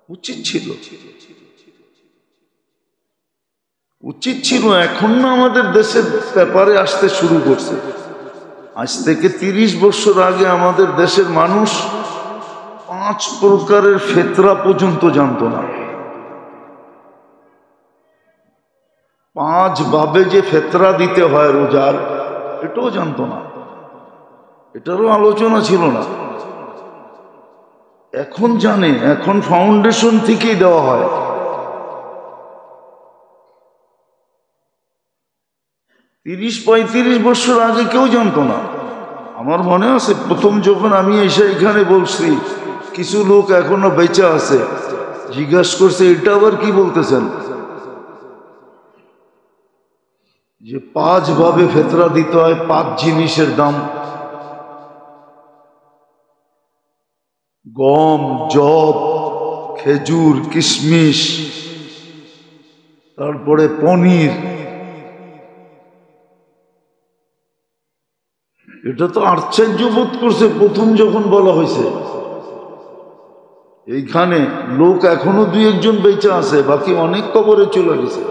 উচিত ছিল, উচিত ছিল। এখন না আমাদের দেশের ব্যাপারে আসতে শুরু করছে। আজ থেকে 30 বছর আগে আমাদের দেশের মানুষ 5 প্রকারের ফিতরা পর্যন্ত জানতো না। 5 ভাবে যে ফিতরা দিতে হয় রোজার, এটাও জানতো না, এটারও আলোচনা ছিল না। এখন জানে, এখন ফাউন্ডেশন থেকেই দেওয়া হয়। 30-35 বছর আগে কেউ জানতো না। আমার মনে আছে প্রথম যখন আমি এসে এখানে বলছি, কিছু লোক এখনো বেঁচে আছে, জিজ্ঞাসা করছে এটা আবার কি বলতেছেন, যে 5 ভাবে ফিতরা দিতে হয়, 5 জিনিসের দাম, গম, জব, খেজুর, কিশমিশ, তারপরে পনির। এটা তো আশ্চর্য বোধ করছে প্রথম যখন বলা হয়েছে। এইখানে লোক এখনো 2-1 বেঁচে আছে, বাকি অনেক কবরে চলে গেছে,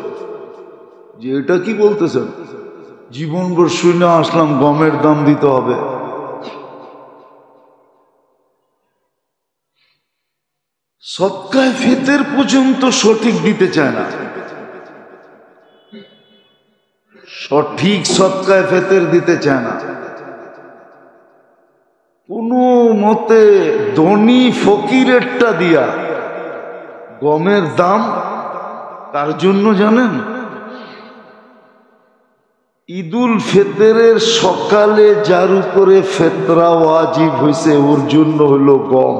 যে এটা কি বলতেছেন। জীবনভর শুনে আসলাম গমের দাম দিতে হবে। সদকায়ে ফিতর পর্যন্ত সঠিক দিতে চায় না, সঠিক সদকায়ে ফিতর দিতে চায় না। কোনো মতে ধনী ফকিরেরটা দিয়া গমের দাম কার জন্য জানেন? ঈদুল ফিতরের সকালে যার উপরে ফিতরা ওয়াজিব হয়েছে ওর জন্য হলো গম।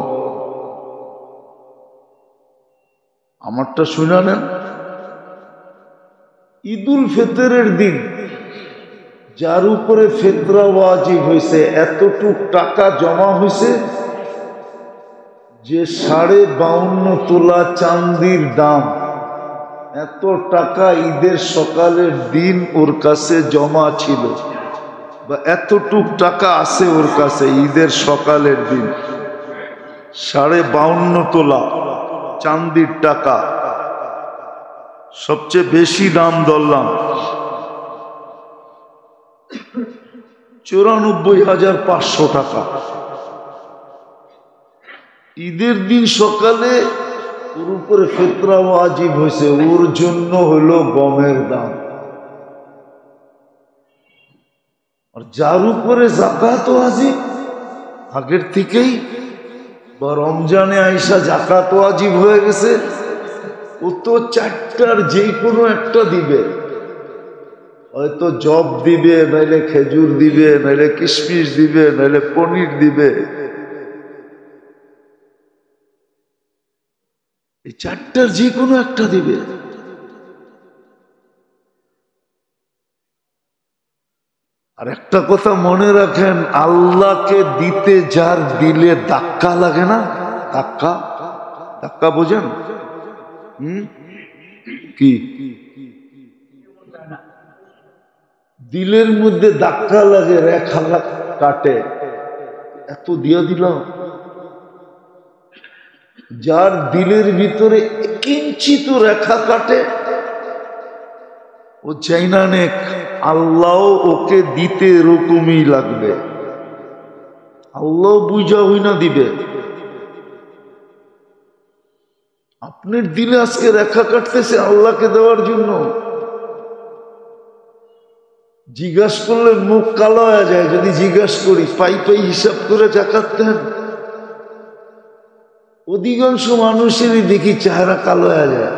আমারটা শুনে নেন। ঈদুল ফিতরের দিন যার উপরে ফিতরা ওয়াজিব হয়েছে, এতটুক টাকা জমা হয়েছে যে 52.5 তোলা চাঁদির দাম, এত টাকা ঈদের সকালের দিন ওর কাছে জমা ছিল, বা এতটুক টাকা আছে ওর কাছে ঈদের সকালের দিন। 52.5 তোলা চাঁদির টাকা, সবচেয়ে বেশি দাম ধরলাম 94,500 টাকা। ঈদের দিন সকালে ওর উপরে ফিতরা ওয়াজিব হয়েছে, ওর জন্য হলো গমের দাম। আর যার উপরে যাকাত ওয়াজিব আগের থেকেই, বা রমজানে আইসা যাকাত ওয়াজিব হয়ে গেছে, ও তো 4টার যে কোনো একটা দিবে। হয়তো জব দিবে, নাইলে খেজুর দিবে, নাইলে কিশমিশ দিবে, নাইলে পনির দিবে। এই 4টার যে কোনো একটা দিবে। আর একটা কথা মনে রাখেন, আল্লাহকে দিতে যার দিলে ধাক্কা লাগে না, ধাক্কা, ধাক্কা বোঝেন? কি দিলের মধ্যে ধাক্কা লাগে, রেখা কাটে, এত দিয়া দিল। যার দিলের ভিতরে কিঞ্চিত রেখা কাটে, ও চাই না নেক, আল্লাহ ওকে দিতে এরকমই লাগবে। আল্লাহ বুঝা হই না দিবে। আপনার দিলে আজকে রেখা কাটতেছে আল্লাহকে দেওয়ার জন্য, জিজ্ঞাস করলে মুখ কালো হয়ে যায়। যদি জিজ্ঞাস করি পাই পাই হিসাব করে জাকাত দেন, অধিকাংশ মানুষেরই দেখি চেহারা কালো হয়ে যায়।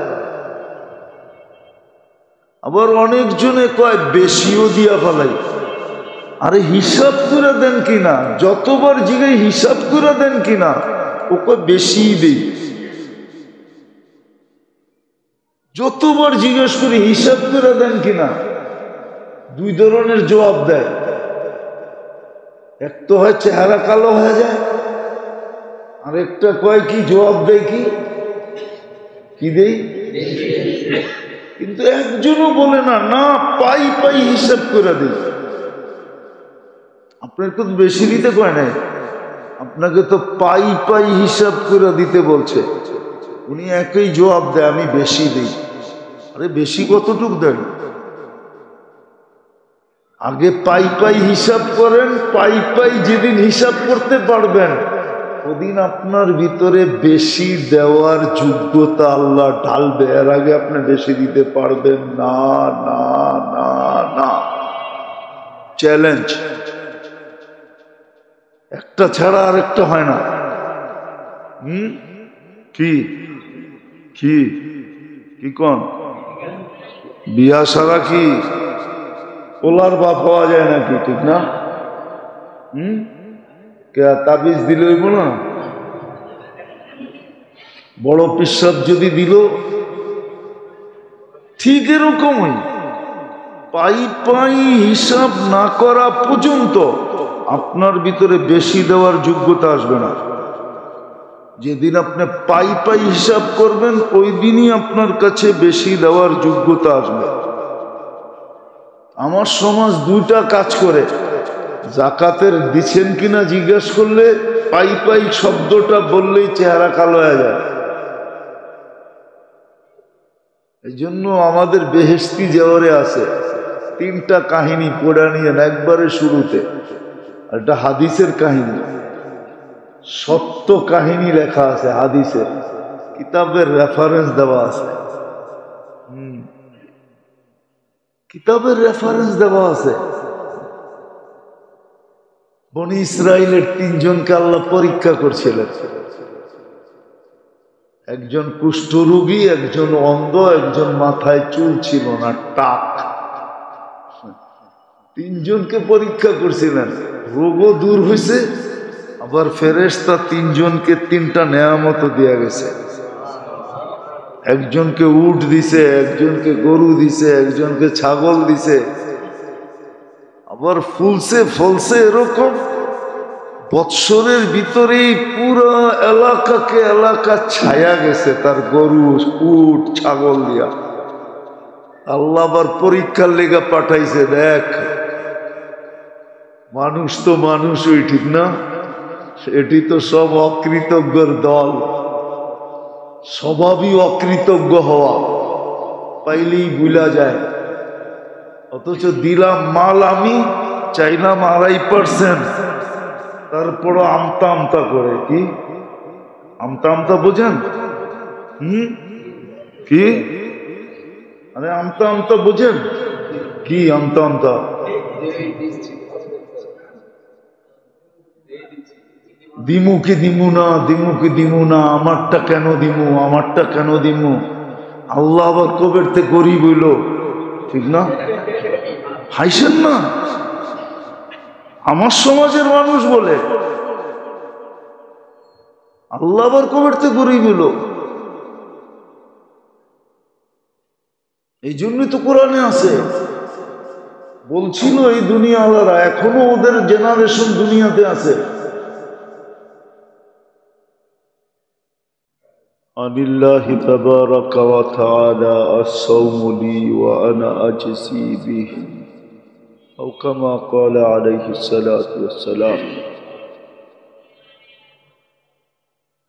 আবার অনেকজনে কয় বেশিও দিয়া ফেলাই। আরে হিসাব করে দেন কিনা, যতবার জিগাই হিসাব করে দেন কিনা, ও কয় বেশি দেই। যতবার জিজ্ঞেস করি হিসাব করে দেন কিনা, 2 ধরনের জবাব দেয়। এক তো হয় চেহারা কালো হয়ে যায়, আর একটা কয় কি জবাব দেয়, কি দেই, কিন্তু একজনও বলে না না পাই পাই হিসাব করে দিই। আপনার তো বেশি দিতে কয় নাই, আপনাকে তো পাই পাই হিসাব করে দিতে বলছে। উনি একই জবাব দেয়, আমি বেশি দিই। আরে বেশি কতটুক দেন? আগে পাই পাই হিসাব করেন, পাই পাই যেদিন হিসাব করতে পারবেন ওদিন আপনার ভিতরে বেশি দেওয়ার যোগ্যতা আল্লাহ ঢালবে। এর আগে আপনি বেশি দিতে পারবেন না, না, না, না। চ্যালেঞ্জ, একটা ছাড়া আর একটা হয় না। কি কি কি কোন বিয়া সারা কি ওলার বাপ হওয়া যায় নাকি? ঠিক না? কে তাবিজ দিল হইব না? বড় পিসাব যদি দিল ঠিক এরকমই পাই পাই হিসাব না করা পর্যন্ত আপনার ভিতরে বেশি দেওয়ার যোগ্যতা আসবে না। যেদিন আপনি পাই পাই হিসাব করবেন ওই দিনই আপনার কাছে বেশি দেওয়ার যোগ্যতা আসবে। আমার সমাজ দুইটা কাজ করে, জাকাতের দিচ্ছেন কিনা জিজ্ঞেস করলে পাই পাই শব্দটা বললেই চেহারা কালো হয়ে যায়। এই জন্য আমাদের বেহেশতি জেওয়ারে আছে তিনটা কাহিনী পড়া নিয়ে একবারে শুরুতে। একটা হাদিসের কাহিনী, সত্য কাহিনী লেখা আছে হাদিসের কিতাবের রেফারেন্স দেওয়া আছে। কিতাবের রেফারেন্স দেওয়া আছে। বনি ইসরাইলের তিনজনকে আল্লাহ পরীক্ষা করছিলেন। একজন কুষ্ঠরোগী, একজন অন্ধ, একজন মাথায় চুল ছিল না, টাক। তিনজনকে পরীক্ষা করছিলেন। রোগও দূর হয়েছে, আবার ফেরেশতা তিনজনকে তিনটা নেয়ামত দেয়া গেছে। একজনকে উট দিছে, একজনকে গরু দিছে, একজনকে ছাগল দিছে। আবার ফুলছে ফলছে এরকম বৎসরের ভিতরেই পুরো এলাকাকে এলাকা ছায়া গেছে তার গরু উট ছাগল দিয়া। আল্লাহ আবার পরীক্ষার লেগা পাঠাইছে, দেখ মানুষ তো মানুষই, ঠিক না? এটি তো সব অকৃতজ্ঞর দল। স্বভাবই অকৃতজ্ঞ হওয়া, পাইলেই ভুলা যায়। অথচ দিলাম মাল আমি, চাইলাম 2.5%, তারপরও আমতা আমতা করে। কি আমতা আমতা বোঝেন? কি আরে আমতা আমতা বোঝেন? কি আমতা আমতা? দিমু কি দিমু না, দিমু কি দিমু না, আমারটা কেন দিমু, আমারটা কেন দিমু। আল্লাহ আবার কবের থেকে গরিব হইল, ঠিক না? হাইছেন না? আমার সমাজের মানুষ বলে আল্লাহ আবার কবের থেকে গরিব হইল। এই জন্যই তো কোরআনে আছে, বলছিল এই দুনিয়া আলাদা, এখনো ওদের জেনারেশন দুনিয়াতে আছে। আনিল্লাহি তাবারাকা ওয়া তাআলা আস-সাওমু লি ওয়া আনা আজসি বিহি আও কামা ক্বালা আলাইহিস সালাতু ওয়াস সালাম।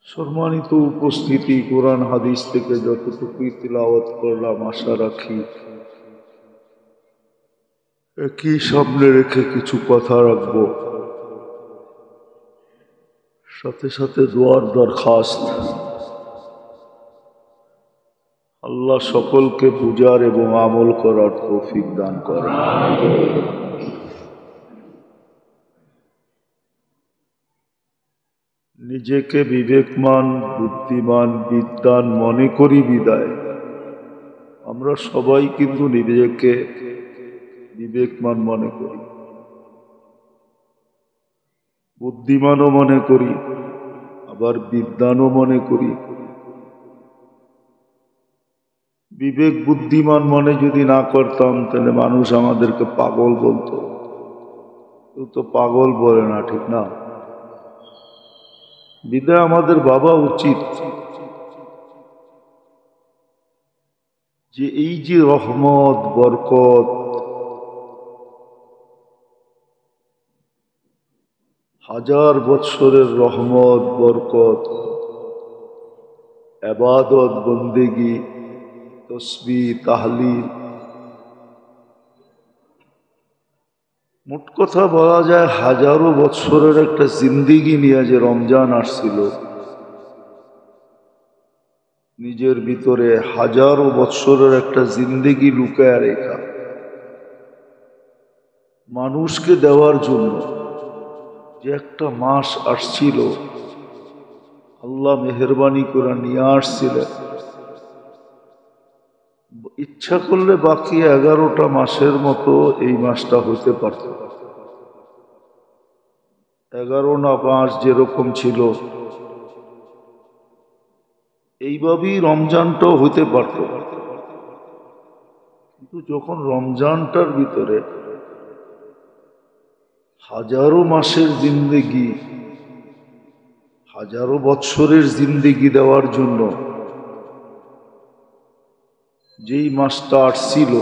সম্মানিত উপস্থিতি, কোরআন হাদিস থেকে যতটুকুই তিলাওয়াত করলাম আশা রাখি একই সামনে রেখে কিছু কথা রাখবো, সাথে সাথে দোয়ার দরখাস্ত। আল্লাহ সকলকে বুঝার এবং আমল করার তৌফিক দান করেন। নিজেকে বিবেকমান, বুদ্ধিমান, বিদ্বান মনে করি বিদায় আমরা সবাই কিন্তু নিজেকে বিবেকমান মনে করি, বুদ্ধিমানও মনে করি, আবার বিদ্বানও মনে করি। বিবেক বুদ্ধিমান মনে যদি না করতাম তাহলে মানুষ আমাদেরকে পাগল বলতো। কেউ তো পাগল বলে না, ঠিক না? বিদায় আমাদের ভাবা উচিত যে এই যে রহমত বরকত, হাজার বৎসরের রহমত বরকত ইবাদত বন্দেগি তসবিহ তাহলিল, মোট কথা বলা যায় হাজারো বৎসরের একটা জিন্দিগি নিয়ে যে রমজান আসছিল, নিজের ভিতরে হাজারো বৎসরের একটা জিন্দিগি লুকায় রেখা মানুষকে দেওয়ার জন্য যে একটা মাস আসছিল, আল্লাহ মেহেরবানি করে নিয়ে আসছিলেন। ইচ্ছা করলে বাকি 11টা মাসের মতো এই মাসটা হতে পারত। 11 না মাস যেরকম ছিল এইভাবেই রমজানটাও হতে পারত। কিন্তু যখন রমজানটার ভিতরে হাজারো মাসের জিন্দেগি, হাজারো বৎসরের জিন্দেগি দেওয়ার জন্য যেই মাসটা আসছিল,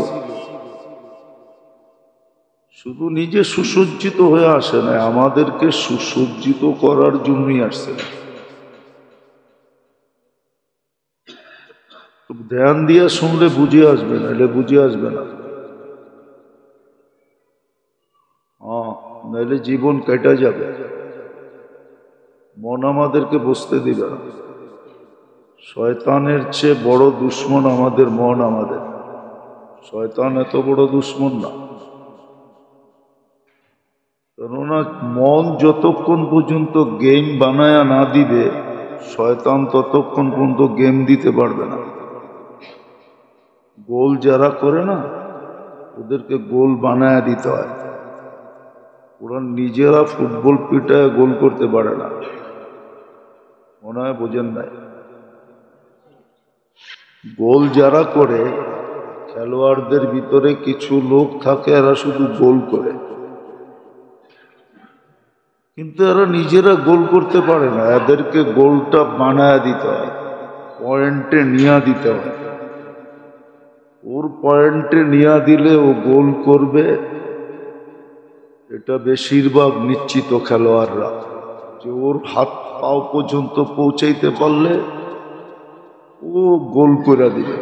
শুধু নিজে সুসজ্জিত হয়ে আসে না, আমাদেরকে সুসজ্জিত করার জন্যই আসছে। ধ্যান দিয়ে শুনলে বুঝে আসবে না, এলে বুঝে আসবে না। নাহলে জীবন কেটে যাবে। মন আমাদেরকে বুঝতে দিবে না। শয়তানের চেয়ে বড় দুশ্মন আমাদের মন। আমাদের শয়তান এত বড় দুশ্মন না, কেননা মন যতক্ষণ পর্যন্ত গেম বানায়া না দিবে, শয়তান ততক্ষণ পর্যন্ত গেম দিতে পারবে না। গোল যারা করে না, ওদেরকে গোল বানায়া দিতে হয়। ওরা নিজেরা ফুটবল পিটায় গোল করতে পারে না, মনে হয় বোঝেন নাই। গোল যারা করে, খেলোয়াড়দের ভিতরে কিছু লোক থাকে এরা শুধু গোল করে, কিন্তু এরা নিজেরা গোল করতে পারে না। এদেরকে গোলটা বানায় দিতে হয়, পয়েন্টে নিয়ে দিতে হয়। ওর পয়েন্টে নিয়ে দিলে ও গোল করবে, এটা বেশিরভাগ নিশ্চিত খেলোয়াড়রা, যে ওর হাত পাও পর্যন্ত পৌঁছাইতে পারলে ও গোল করে দিবে।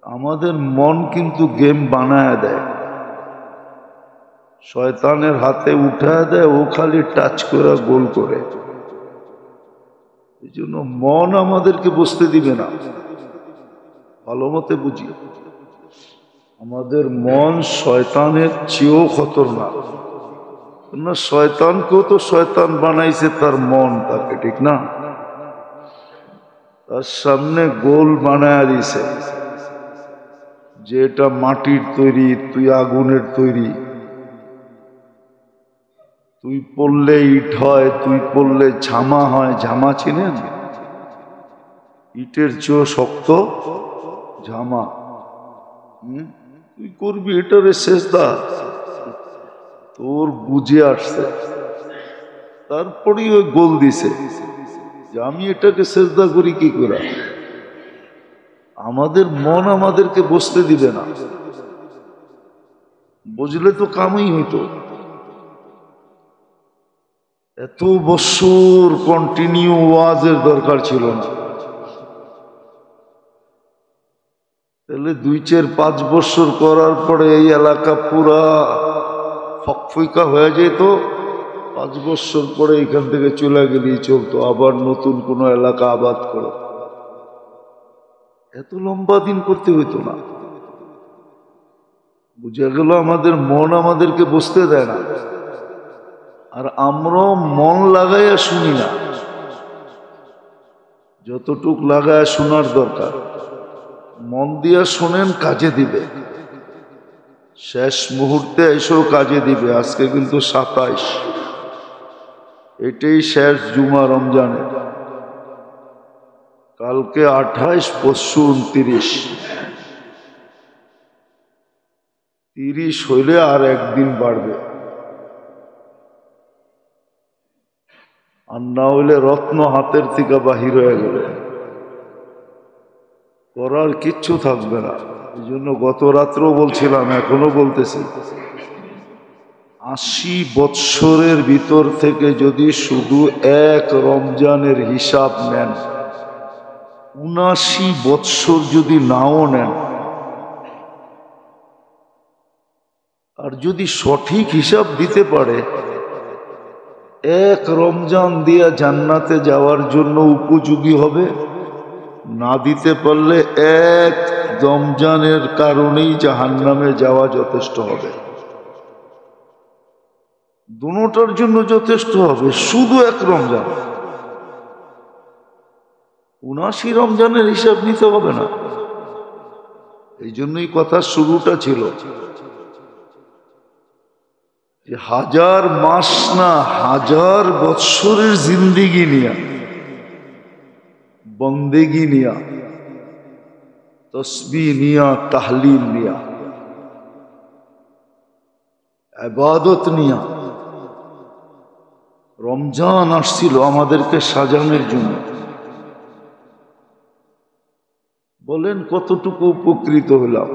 আমাদের মন কিন্তু গেম বানায় দেয়, শয়তানের হাতে উঠায় দেয়, ও খালি টাচ করে গোল করে। এই জন্য মন আমাদেরকে বুঝতে দিবে না। ভালো মতে বুঝি, আমাদের মন শয়তানের চেয়েও খতরনাক। না, শয়তানকেও তো শয়তান বানাইছে তার মন তাকে, ঠিক না? তার সামনে গোল বানায় দিছে যে এটা মাটির তৈরি, তুই আগুনের তৈরি, তুই পড়লে ইট হয়, তুই পড়লে ঝামা হয়। ঝামা চিনেন? ইটের চেয়েও শক্ত ঝামা। তুই করবি এটারে সেজদা, তোর বুঝে আসছে। তারপরেই ওই গোল দিছে যে আমি এটাকে সেজদা করি কি করে। আমাদের মন আমাদেরকে বসতে দিবে না। বুঝলে তো কামই হইতো। এত বছর কন্টিনিউ ওয়াজের দরকার ছিল না। তাহলে 2-4-5 বছর করার পরে এই এলাকা পুরা ফকফইকা হয়ে যেত। 5 বছর পরে এখান থেকে চলে গেলেই চলতো, আবার নতুন কোনো এলাকা আবাদ করো। এত লম্বা দিন করতে হইতো না। বুঝে গেল আমাদের মন আমাদেরকে বসতে দেয় না। আর আমরাও মন লাগাইয়া শুনি না, যতটুক লাগায় শোনার দরকার। মন দিয়া শোনেন, কাজে দিবে। শেষ মুহূর্তে এসেও কাজে দিবে। আজকে কিন্তু 27, এটাই শেষ জুমা রমজানে। কালকে 28, পরশু 29। 30 হইলে আর একদিন বাড়বে, আর না হইলে রত্ন হাতের থেকে বাহির হয়ে গেলে করার কিচ্ছু থাকবে না। এই জন্য গত রাত্রেও বলছিলাম, এখনো বলতেছি, 80 বৎসরের ভিতর থেকে যদি শুধু এক রমজানের হিসাব নেন, 79 বৎসর যদি নাও নেন, আর যদি সঠিক হিসাব দিতে পারে, এক রমজান দিয়া জান্নাতে যাওয়ার জন্য উপযোগী হবে। না দিতে পারলে এক রমজানের কারণেই জাহান্নামে যাওয়া যথেষ্ট হবে। দুটোটার জন্য যথেষ্ট হবে, শুধু এক রমজান। 79 রমজানের হিসাব নিতে হবে না। এই জন্যই কথার শুরুটা ছিল যে 1000 মাস না 1000 বৎসরের জিন্দিগি নিয়া, বন্দেগি নিয়া, তসবিহ নিয়া, তাহলিল নিয়া, ইবাদত নিয়া রমজান আসছিল আমাদেরকে সাজানোর জন্য। বলেন কতটুকু উপকৃত হলাম?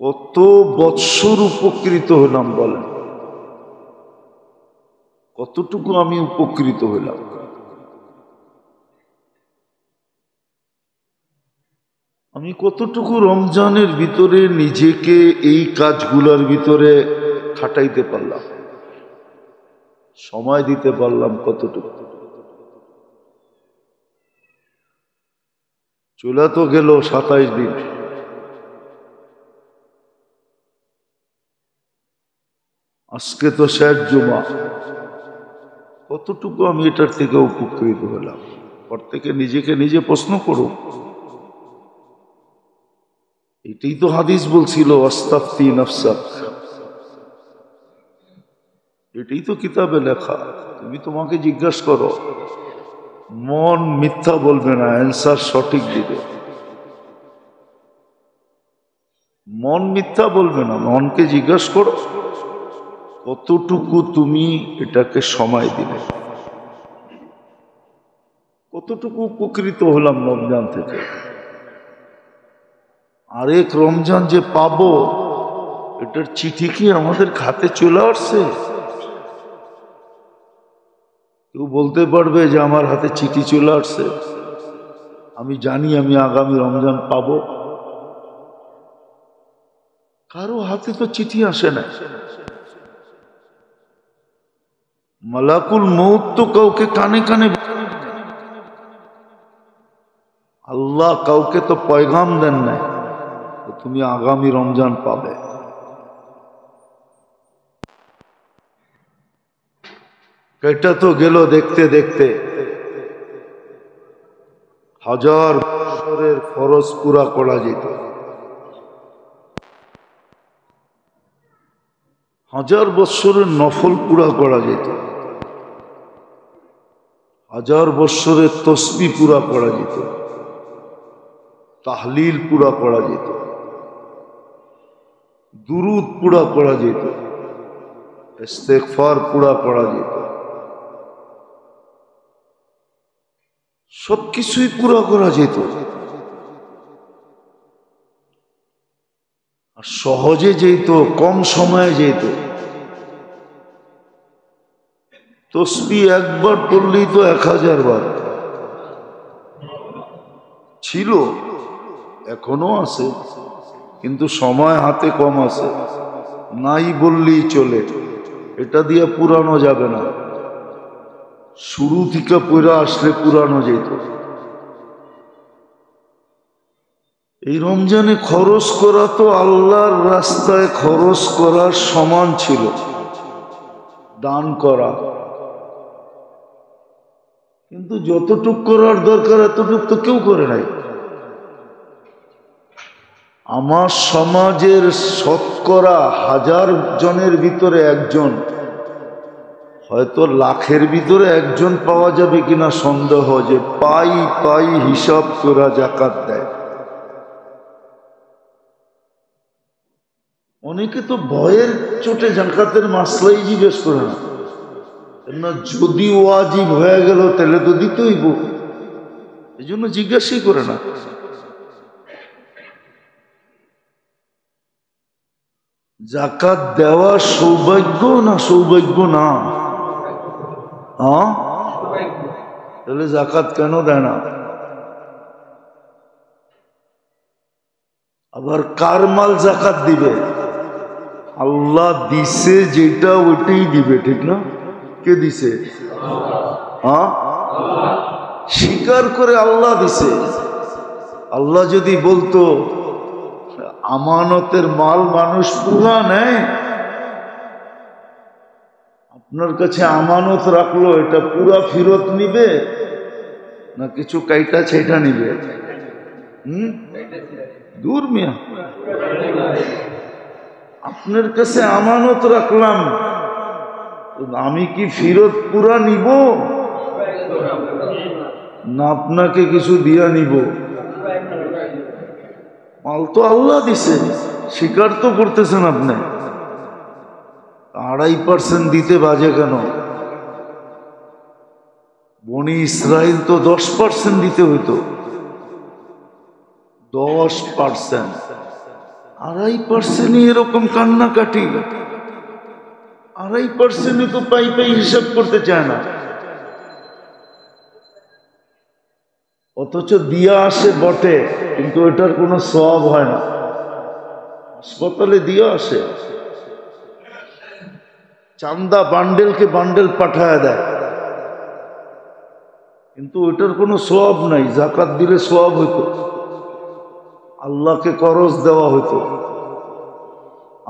কত বৎসর উপকৃত হলাম? বলেন কতটুকু আমি উপকৃত হলাম? আমি কতটুকু রমজানের ভিতরে নিজেকে এই কাজগুলোর ভিতরে খাটাইতে পারলাম, সময় দিতে পারলাম কতটুকু? চলে তো গেল 27 দিন। আজকে তো শেষ জুমা। কতটুকু আমি এটার থেকে উপকৃত হলাম? প্রত্যেকে নিজেকে নিজে প্রশ্ন করো। এটাই তো হাদিস বলছিল, আস্তাফতি নাফসাক। এটাই তো কিতাবে লেখা। তুমি তোমাকে জিজ্ঞাসা করো, মন মিথ্যা বলবে না, অ্যান্সার সঠিক দিবে। মন মিথ্যা বলবে না, মনকে জিজ্ঞাসা করো কতটুকু তুমি এটাকে সময় দিলে, কতটুকু উপকৃত হলাম রমজান থেকে। আরেক রমজান যে পাবো, এটার চিঠি কি আমাদের খাতে চলে আসছে? কেউ বলতে পারবে যে আমার হাতে চিঠি চলে আসছে, আমি জানি আমি আগামী রমজান পাবো? কারো হাতে তো চিঠি আসে না। মালাকুল মউত তো কাউকে কানে কানে, আল্লাহ কাউকে তো পয়গাম দেন নাই তুমি আগামী রমজান পাবে। এটা তো গেল দেখতে দেখতে। 1000 বছরের ফরজ পুরা করা যেত, 1000 বছরের নফল পুরা করা যেত, 1000 বছরের তসবিহ পুরা করা যেত, তাহলিল পুরা করা যেত, দুরুদ পুরা করা যেত, ইস্তেগফার পুরা করা যেত, সবকিছুই পুরা করা যেত। আর সহজে যেত, কম সময়ে যেত। তসবিহ একবার পড়লেই তো 1000 বার ছিল, এখনো আছে, কিন্তু সময় হাতে কম আছে। নাই বললেই চলে, এটা দিয়ে পুরানো যাবে না। শুরু থেকে পড়ে আসলে পুরানো যেত। এই রমজানে খরচ করা তো আল্লাহর রাস্তায় খরচ করার সমান ছিল, দান করা। কিন্তু যতটুক করার দরকার এতটুক তো কেউ করে নাই। আমার সমাজের শতকরা 1000 জনের ভিতরে একজন, হয়তো লাখের ভিতরে একজন পাওয়া যাবে কিনা সন্দেহ, যে পাই পাই হিসাব করা জাকাত দেয়। অনেকে তো ভয়ের চোটে জাকাতের মাসলাই জিজ্ঞেস করে না, যদি ওয়াজিব হয়ে গেল তাহলে তো দিতে হইব, এই জন্য জিজ্ঞাসাই করে না। জাকাত দেওয়া সৌভাগ্য না সৌভাগ্য না? তাহলে জাকাত কেন দেয় না? আবার কার মাল জাকাত দিবে? আল্লাহ দিছে যেটা ওইটাই দিবে, ঠিক না? কে দিছে? হ্যাঁ, স্বীকার করে আল্লাহ দিছে। আল্লাহ যদি বলতো আমানতের মাল মানুষ পুরা নেয়, আপনার কাছে আমানত রাখলো, এটা পুরা ফেরত নিবে না কিছু কাইটা ছেটা নিবে? দূর মিয়া, আপনার কাছে আমানত রাখলাম, আমি কি ফেরত পুরা নিব না আপনাকে কিছু দিয়া নিব? মাল তো আল্লাহ দিছে, স্বীকার তো করতেছেন আপনি। 2.5% দিতে বাজে কেন? বনি ইসরাইল তো 10% দিতে হইতো। 10%, 2.5% এরকম কান্নাকাটি। 2.5% তো পাই পাই হিসাব করতে চায় না, অথচ দিয়া আসে বটে, কিন্তু এটার কোনো সওয়াব হয় না। হাসপাতালে দিয়া আসে, চান্দা বান্ডেলকে বান্ডেল পাঠায় দেয়, কিন্তু ওইটার কোনো সওয়াব নাই। জাকাত দিলে সওয়াব হইতো, আল্লাহকে করজ দেওয়া হইতো।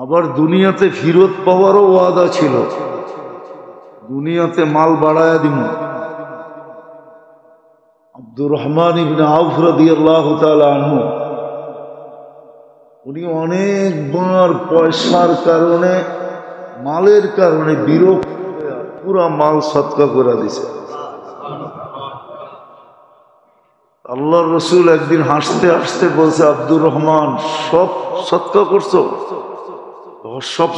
আবার দুনিয়াতে ফিরত পাওয়ারও ওয়াদা ছিল, দুনিয়াতে মাল বাড়ায়া দিব। আব্দুর রহমান ইবনে আউফ রাদিয়াল্লাহু তাআলা আনহু, উনি অনেকবার পয়সার কারণে, মালের কারণে বিরক্ত হয়ে পুরা মাল সদকা করে দিছে। আল্লাহর রসুল একদিন হাসতে হাসতে বলছে, আব্দুর রহমান সব সদকা করছো? সব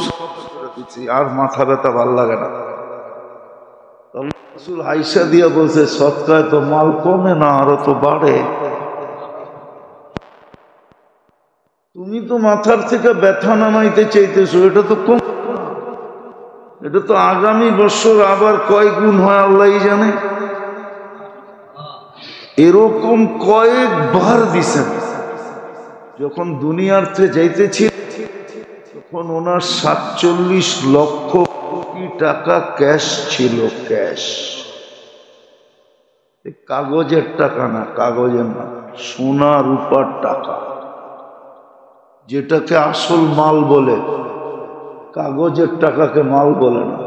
করে দিচ্ছি, আর মাথা ব্যথা ভাল লাগে না। রসুল হাইসা দিয়া বলছে, সদকায় তো মাল কমে না, আরো তো বাড়ে। তুমি তো মাথার থেকে ব্যথা নামাইতে চাইতেছো, এটা তো কম, এটা তো আগামী বছর আবার কয় গুণ হয় আল্লাহই জানে। এরকম কয়েকবার দিছেন। যখন দুনিয়ার থেকে যাইতেছি তখন ওনার 47 লক্ষ কোটি টাকা ক্যাশ ছিল, ক্যাশ। কাগজের টাকা না, কাগজের না, সোনা রূপার টাকা, যেটাকে আসল মাল বলে। কাগজের টাকাকে মাল বলে না।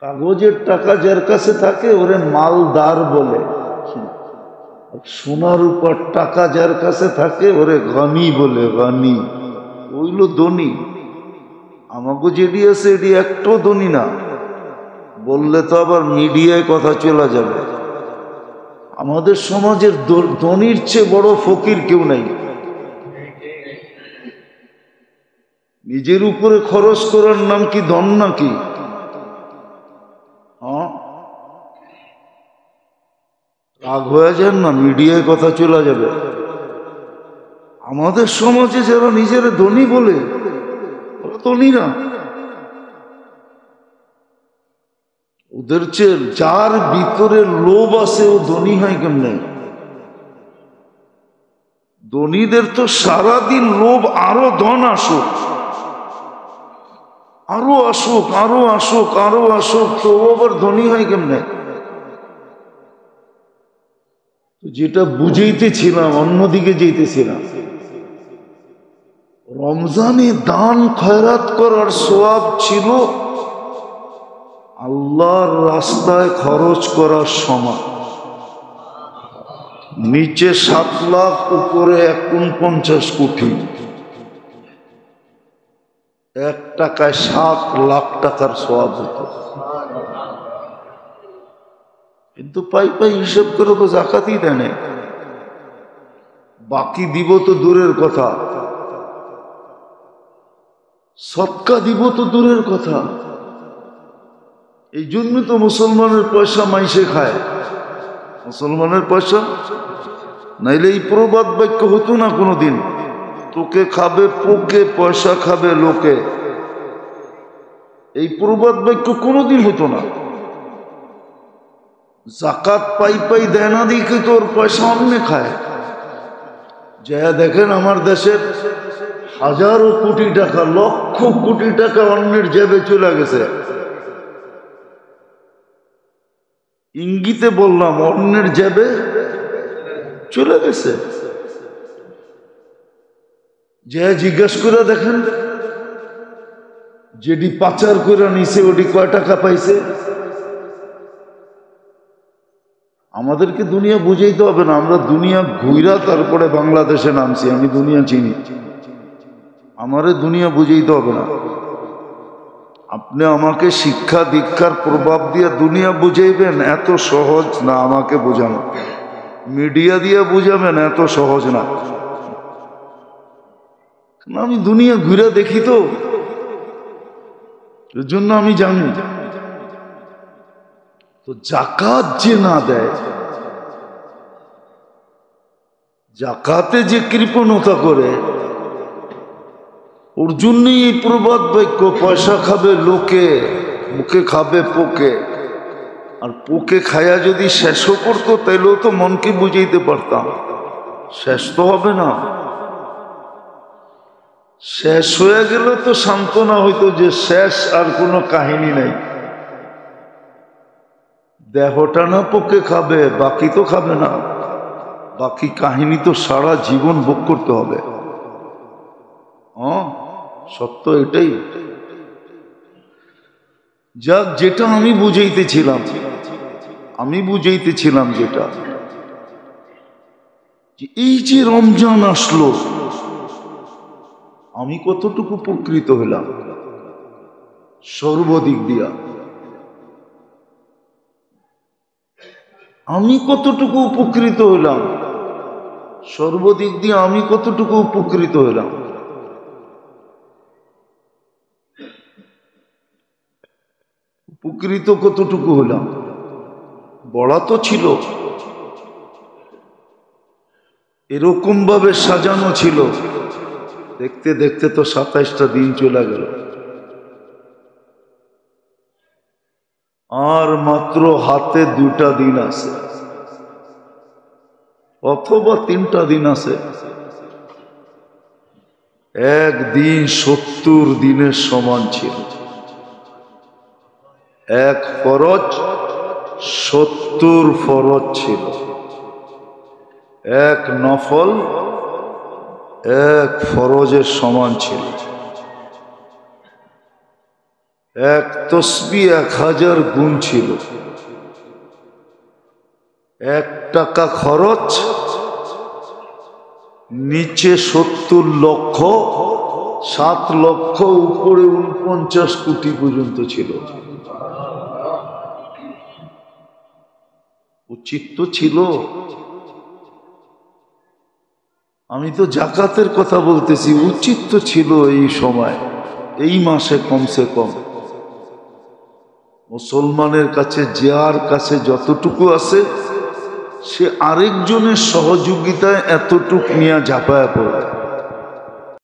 কাগজের টাকা যার কাছে থাকে ওরে মালদার বলে, সোনা রূপার টাকা যার কাছে থাকে ওরে গনি বলে, গনি। ওইলো ধনী। আমাকে যেটি আছে এটি একটু ধনী না, বললে তো আবার মিডিয়ায় কথা চলে যাবে। আমাদের সমাজের ধনীর চেয়ে বড় ফকির কেউ নাই। নিজের উপরে খরচ করার নাম কি ধন নাকি? রাগ হয়ে যান না, মিডিয়ায় কথা চলে যাবে। আমাদের সমাজে যারা নিজের ধনী বলে, ওরা ধনী না। ওদের চেয়ে যার ভিতরে লোভ আছে ও ধনী হয় কেমনে? ধনীদের তো সারাদিন লোভ, আরো ধন আসুক, আরো আসুক, আরো আসুক, আরো আসুক, তো আবার ধনী হয় কেমনে? যেটা বুঝাইতেছিলাম, অন্যদিকে যেতেছিলাম। রমজানে দান খয়রাত করার সওয়াব ছিল আল্লাহর রাস্তায় খরচ করার সমান। নিচে 7 লাখ, উপরে 49 কোটি। 1 টাকায় 7 লাখ টাকার সওয়াব হতো। কিন্তু পাই পাই হিসেব করে তো জাকাতই দেয় না। বাকি দিব তো দূরের কথা, সদকা দিব তো দূরের কথা। এই জন্য তো মুসলমানের পয়সা মাইসে খায়। মুসলমানের পয়সা নাইলে এই প্রবাদ বাক্য হতো না কোনোদিন। তোকে খাবে পোকে, পয়সা খাবে লোকে। এই প্রবাদ বাক্য কোনোদিন হতো না। জাকাত পাই পাই দেয় না দেখে তোর পয়সা অন্য খায়। যা দেখেন আমার দেশের হাজারো কোটি টাকা, লক্ষ কোটি টাকা অন্যের জেবে চলে গেছে। ইঙ্গিতে বললাম অন্যের জেবে চলে গেছে। যে জিজ্ঞেস করে দেখেন যেটি পাচার করে নিছে ওটি কয় টাকা পাইছে। আমাদেরকে দুনিয়া বুঝাইতে হবে না, আমরা দুনিয়া ঘুইরা তারপরে বাংলাদেশে নামছি। আমি দুনিয়া চিনি, আমারে দুনিয়া বুঝাইতে হবে না। আপনি আমাকে শিক্ষা দীক্ষার প্রভাব দিয়ে দুনিয়া বুঝাইবেন, এত সহজ না আমাকে বোঝানো। মিডিয়া দিয়ে বুঝাবেন, এত সহজ না। আমি দুনিয়া ঘুরে দেখি তো, এর জন্য আমি জানি। তো জাকাত যে না দেয়, জাকাতে যে কৃপণতা করে, ওর জন্যই এই প্রবাদ বাক্য, পয়সা খাবে লোকে, মুখে খাবে পোকে। আর পোকে খায়া যদি শেষও করতো তাইলেও তো মনকে বুঝাইতে পারতাম, শেষ তো হবে না। শেষ হয়ে গেল তো সান্ত্বনা হইতো যে শেষ, আর কোনো কাহিনী নাই। দেহটা না পোকে খাবে, বাকি তো খাবে না। বাকি কাহিনী তো সারা জীবন ভোগ করতে হবে। সত্য এটাই। যাক, যেটা আমি বুঝাইতেছিলাম যেটা, এই যে রমজান আসলো, আমি কতটুকু উপকৃত হলাম সর্বদিক দিয়া। আমি কতটুকু উপকৃত হলাম সর্বদিক দিয়ে, আমি কতটুকু উপকৃত হলাম। উপকৃত কতটুকু হলাম বলা তো ছিল। এরকম ভাবে সাজানো ছিল, দেখতে দেখতে তো 27টা দিন চলে গেল। আর মাত্র হাতে 2টা দিন আছে, অথবা 3টা দিন আছে। একদিন 70 দিনের সমান ছিল। এক ফরজ 70 ফরজ ছিল। এক নফল এক ফরজের সমান ছিল। এক তসবিহ 1000 গুণ ছিল। 1 টাকা খরচ নিচে 70 লক্ষ, 7 লক্ষ উপরে 49 কোটি পর্যন্ত ছিল। উচিত তো ছিল। আমি তো জাকাতের কথা বলতেছি, উচিত তো ছিল এই সময়, এই মাসে কমসে কম মুসলমানের কাছে, যার কাছে যতটুকু আছে, সে আরেকজনের সহযোগিতায় এতটুক নিয়ে ঝাঁপায়া পড়ে।